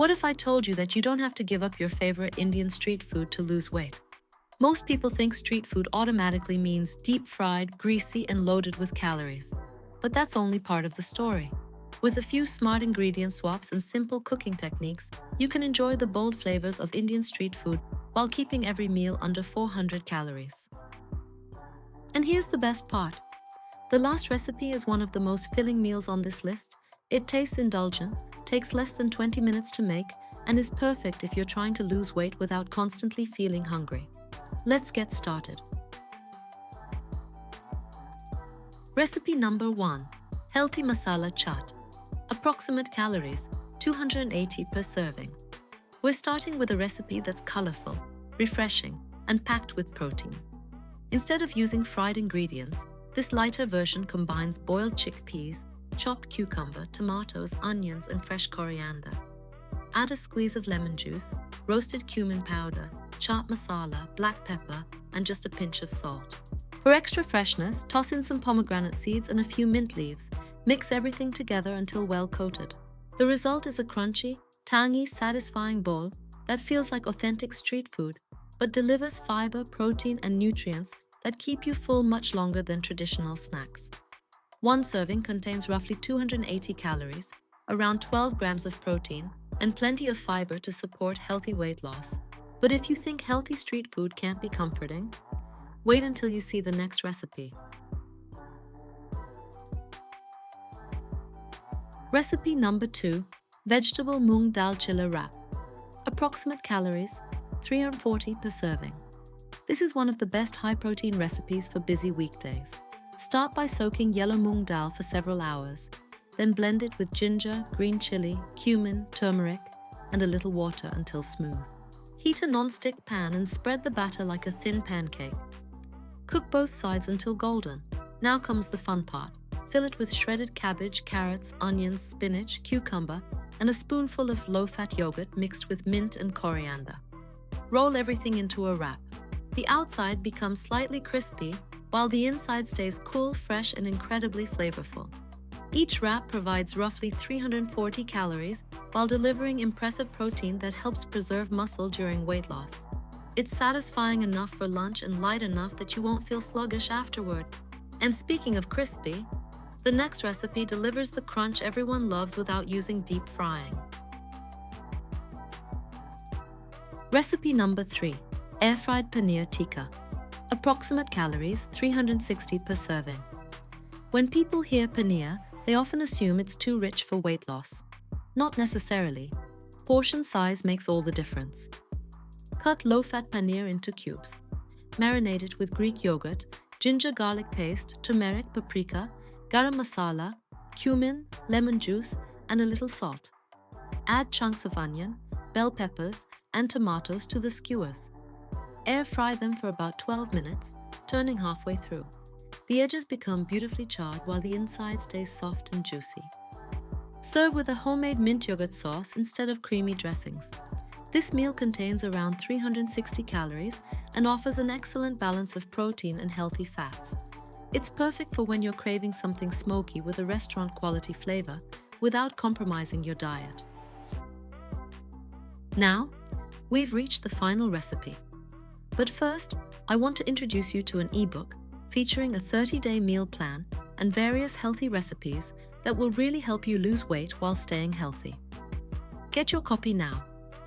What if I told you that you don't have to give up your favorite Indian street food to lose weight? Most people think street food automatically means deep-fried, greasy, and loaded with calories. But that's only part of the story. With a few smart ingredient swaps and simple cooking techniques, you can enjoy the bold flavors of Indian street food while keeping every meal under 400 calories. And here's the best part. The last recipe is one of the most filling meals on this list. It tastes indulgent, takes less than 20 minutes to make, and is perfect if you're trying to lose weight without constantly feeling hungry. Let's get started. Recipe number 1. Healthy Masala Chaat. Approximate calories, 280 per serving. We're starting with a recipe that's colorful, refreshing, and packed with protein. Instead of using fried ingredients, this lighter version combines boiled chickpeas, chopped cucumber, tomatoes, onions, and fresh coriander. Add a squeeze of lemon juice, roasted cumin powder, chaat masala, black pepper, and just a pinch of salt. For extra freshness, toss in some pomegranate seeds and a few mint leaves. Mix everything together until well coated. The result is a crunchy, tangy, satisfying bowl that feels like authentic street food, but delivers fiber, protein, and nutrients that keep you full much longer than traditional snacks. One serving contains roughly 280 calories, around 12 grams of protein, and plenty of fiber to support healthy weight loss. But if you think healthy street food can't be comforting, wait until you see the next recipe. Recipe number 2. Vegetable Moong Dal Chilla Wrap. Approximate calories, 340 per serving. This is one of the best high-protein recipes for busy weekdays. Start by soaking yellow moong dal for several hours. Then blend it with ginger, green chili, cumin, turmeric, and a little water until smooth. Heat a non-stick pan and spread the batter like a thin pancake. Cook both sides until golden. Now comes the fun part. Fill it with shredded cabbage, carrots, onions, spinach, cucumber, and a spoonful of low-fat yogurt mixed with mint and coriander. Roll everything into a wrap. The outside becomes slightly crispy, while the inside stays cool, fresh, and incredibly flavorful. Each wrap provides roughly 340 calories while delivering impressive protein that helps preserve muscle during weight loss. It's satisfying enough for lunch and light enough that you won't feel sluggish afterward. And speaking of crispy, the next recipe delivers the crunch everyone loves without using deep frying. Recipe number 3. Air-fried Paneer Tikka. Approximate calories, 360 per serving. When people hear paneer, they often assume it's too rich for weight loss. Not necessarily. Portion size makes all the difference. Cut low-fat paneer into cubes. Marinate it with Greek yogurt, ginger garlic paste, turmeric, paprika, garam masala, cumin, lemon juice, and a little salt. Add chunks of onion, bell peppers, and tomatoes to the skewers. Air fry them for about 12 minutes, turning halfway through. The edges become beautifully charred while the inside stays soft and juicy. Serve with a homemade mint yogurt sauce instead of creamy dressings. This meal contains around 360 calories and offers an excellent balance of protein and healthy fats. It's perfect for when you're craving something smoky with a restaurant-quality flavor without compromising your diet. Now, we've reached the final recipe. But first, I want to introduce you to an ebook featuring a 30-day meal plan and various healthy recipes that will really help you lose weight while staying healthy. Get your copy now.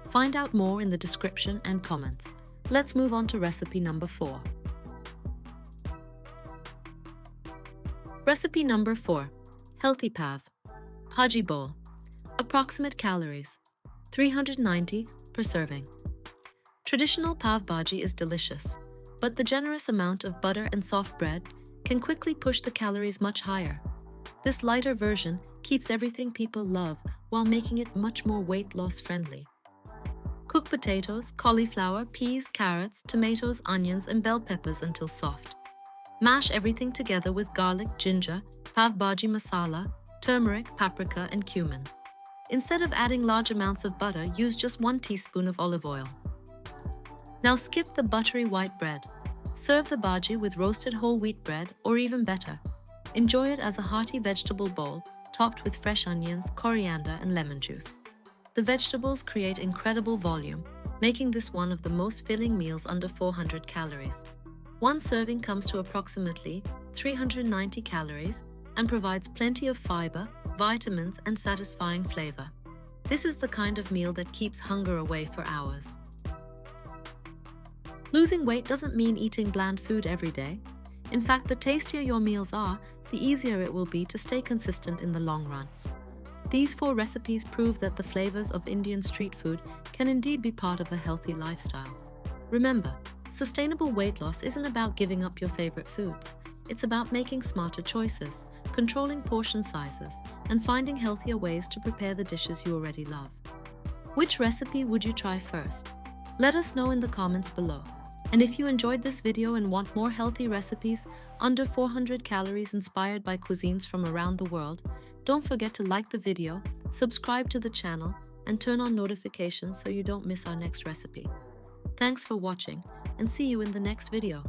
Find out more in the description and comments. Let's move on to recipe number 4. Recipe number 4. Healthy Pav. Bhaji Bowl. Approximate calories, 390 per serving. Traditional pav bhaji is delicious, but the generous amount of butter and soft bread can quickly push the calories much higher. This lighter version keeps everything people love while making it much more weight loss friendly. Cook potatoes, cauliflower, peas, carrots, tomatoes, onions, and bell peppers until soft. Mash everything together with garlic, ginger, pav bhaji masala, turmeric, paprika, and cumin. Instead of adding large amounts of butter, use just 1 teaspoon of olive oil. Now skip the buttery white bread. Serve the bhaji with roasted whole wheat bread or even better. Enjoy it as a hearty vegetable bowl topped with fresh onions, coriander, and lemon juice. The vegetables create incredible volume, making this one of the most filling meals under 400 calories. One serving comes to approximately 390 calories and provides plenty of fiber, vitamins, and satisfying flavor. This is the kind of meal that keeps hunger away for hours. Losing weight doesn't mean eating bland food every day. In fact, the tastier your meals are, the easier it will be to stay consistent in the long run. These 4 recipes prove that the flavors of Indian street food can indeed be part of a healthy lifestyle. Remember, sustainable weight loss isn't about giving up your favorite foods. It's about making smarter choices, controlling portion sizes, and finding healthier ways to prepare the dishes you already love. Which recipe would you try first? Let us know in the comments below. And if you enjoyed this video and want more healthy recipes under 400 calories inspired by cuisines from around the world, don't forget to like the video, subscribe to the channel, and turn on notifications so you don't miss our next recipe. Thanks for watching, and see you in the next video.